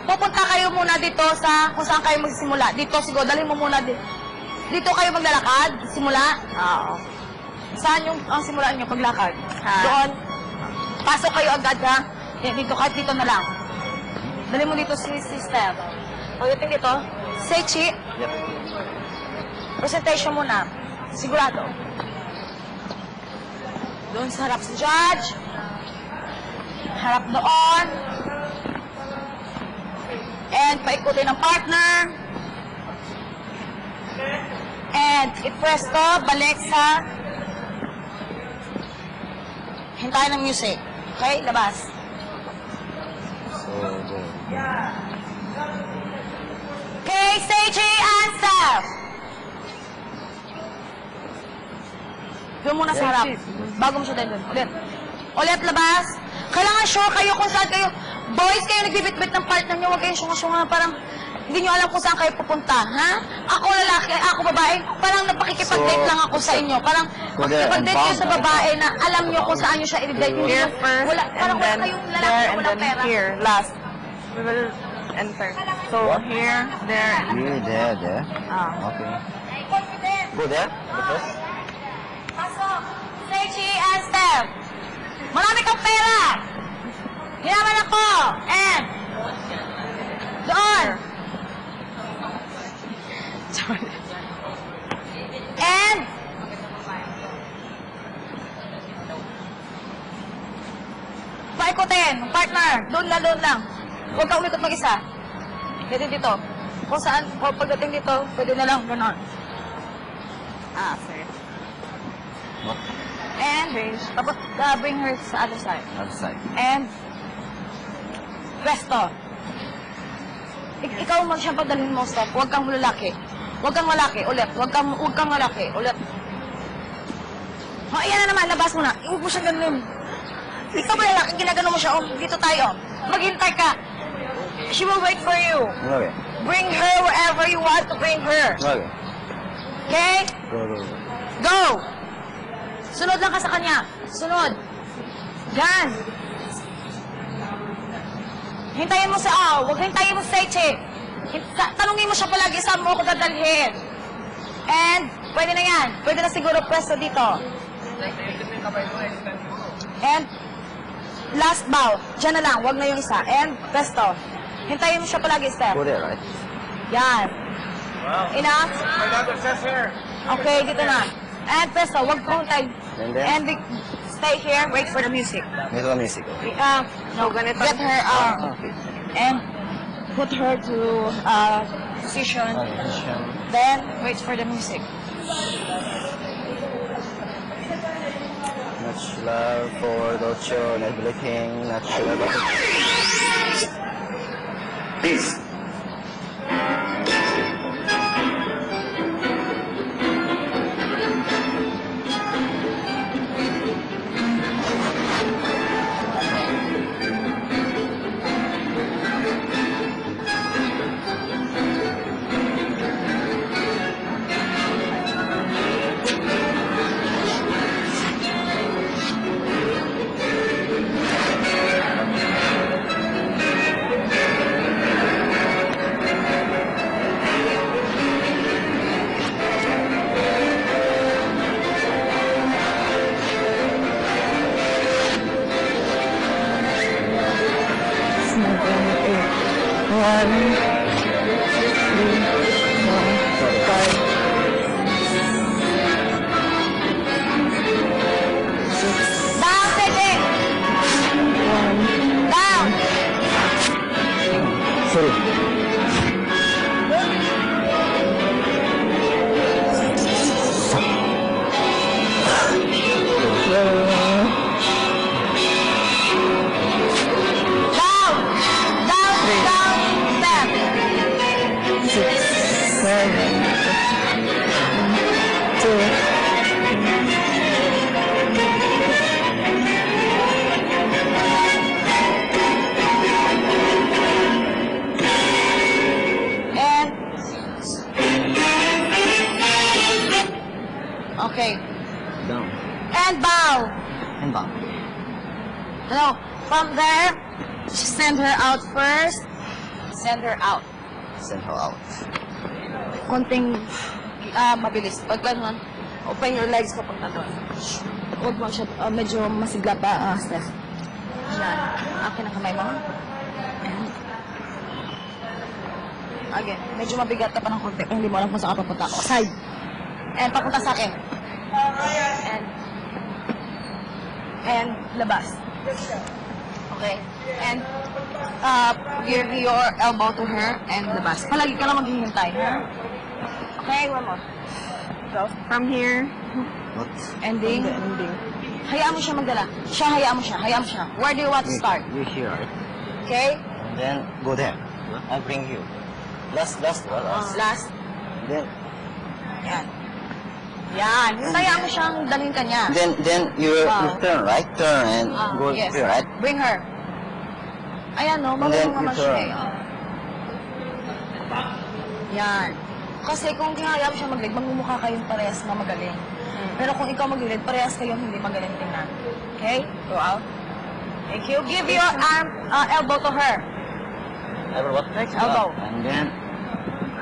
Pupunta kayo muna dito sa kung saan kayo magsisimula. Dito siguro, dalhin mo muna dito. Dito kayo maglalakad? Simula? Oo. Saan yung ang simulaan nyo paglakad? Doon? Pasok kayo agad, ha? Dito, kahit dito na lang. Dali mo dito si Sister. Pagdating dito, say Chi. Yep. Presentation muna. Sigurado. Doon sa harap si Judge. Harap doon. And paikutin ng partner. And ipresto, balik sa hintayin ng music. Okay, labas. So, go. Okay, Seiji and Steph. Doon muna sa harap. Bago mo siya din. Ulit. Ulit, labas. Kailangan sure kayo kung saan kayo. Boys, kayo nagbibit-bit ng partner nyo. Huwag kayong syunga-syunga. Parang hindi nyo alam kung saan kayo pupunta. Ha? Ako lalaki, ako babae. Parang napakikipag-date lang ako sa inyo. Parang makikipag-date kayo sa babae na alam nyo kung saan nyo siya i-date. Here first, Wala, parang and wala then kayong there, lalaki na and walang then pera. here, last. We will enter. So, here, there, and Here, there. ah. Okay. Confident. Go there? The first? Pasok. Seiji and Steph. Marami kang pera. Hinaman ako. And doon. And paikutin. Partner. Doon lang. Huwag ka umikot mag-isa. Pwede dito. Kung saan, pagdating dito, pwede na lang. Ganon. Ah, sir. What? And bring her sa other side. Other side. And resto. Ikaw man siyang padalhin mo, Steph. Huwag kang lalaki. Huwag kang malaki. Ulit. Huwag kang malaki. Ulit. O, ayan na naman. Labas mo na. Huwag mo siyang ganun. Ikaw ba lalaki? Ginagano mo siya. O, dito tayo. Maghintay ka. She will wait for you. Okay. Bring her wherever you want to bring her. Okay. Okay? Go. Go! Sunod lang ka sa kanya. Sunod. Yan. Hintayin mo sa huwag hintayin mo sa Sechi. Tanungin mo siya palagi, saan mo ako dadalhin. And, pwede na yan. Pwede na siguro pwesto dito. And, last bow. Diyan na lang, huwag na yung isa. And, pwesto. Hintayin mo siya palagi, Steph. Go there, right? Yan. Wow. Enough? My daughter says here. Okay, dito na. And pwesto, huwag puntay. And then? And stay here, wait for the music. Wait for the music. Okay. No, ganito. Get her, Okay. and put her to position. Position. Then, wait for the music. Much love for Docho, Nebula King, much love. Peace. Down, Sechi! Down! Sorry. Down! Down, step! 6, 7, 2, And okay. Down. And bow. And back. No, from there, step send her out first. Send her out. Send her out. Konting mabilis. Pag ganun, open your legs papunta doon. Huwag mo siya, medyo masigla pa, Steph. Yan. Akin ang kamay mo. Ayan. Again, medyo mabigat ka pa ng konti kung hindi mo alam kung saan ka papunta. O, side. And papunta sa akin. And labas. Okay. And give your elbow to her and labas. Palagi ka lang maghihintay, ha? Okay, one more. So, from here. What? Ending. Ending. Hayaan mo siya magdala. Hayaan mo siya. Where do you want to start? You here, right? Okay? And then go there. I bring you. Last. Last. Then Yan. Hayaan mo siyang dalhin ka niya. then you turn, right? Turn and go Yes. here, right? Bring her. Ayan, no? And then Marunong naman you siya turn. eh. Yan. Kasi kung hayaan mo siya mag-lead, magmumukha kayong parehas na magaling. Pero kung ikaw mag-lead, parehas kayong hindi magaling tingnan. Okay? Go out. Thank you. Give your elbow to her. What? Elbow. And then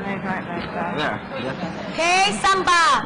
Right, like that. where? Yeah. Okay, Samba.